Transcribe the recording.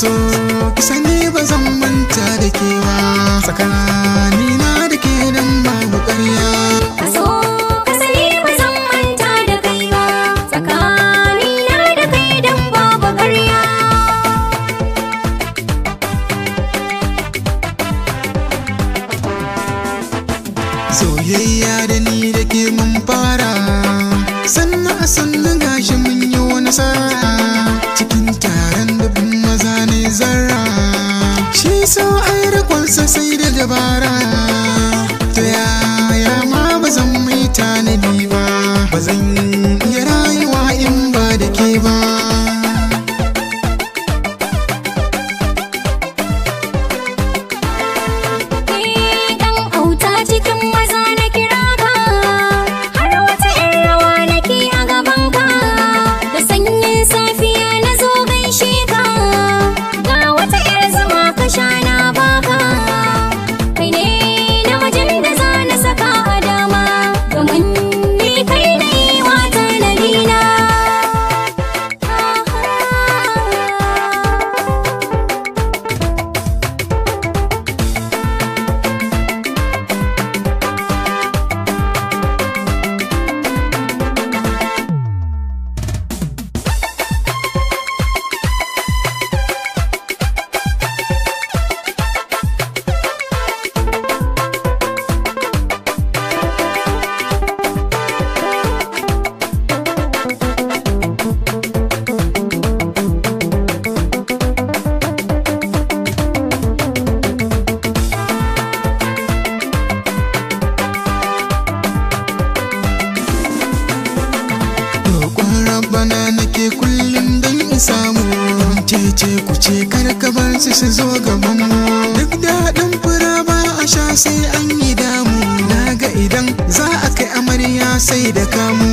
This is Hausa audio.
so ki sani ba zan manta da ke ba, tsakanina da ke dan babu ƙarya. Kaso ka sani ba zan manta da kai ba, tsakanina da kai dan babu ƙarya. Soyayya da ni da ke mun fara, sannan a sannan gashi mun yi wani sa'a, cikin taron dubin maza ne zarra. Shi sau ai rikonsa sai da dabara, ta yaya ma ba zan mai tanadi ba, ba zan iya rayuwa in ba da ke ba. Bana nake kullum don in samu, cece ku ce kar ka bar su zo gaban mu. Duk daɗin fura ba a sha sai an yi damu, naga idan za a kai amarya sai da kamu.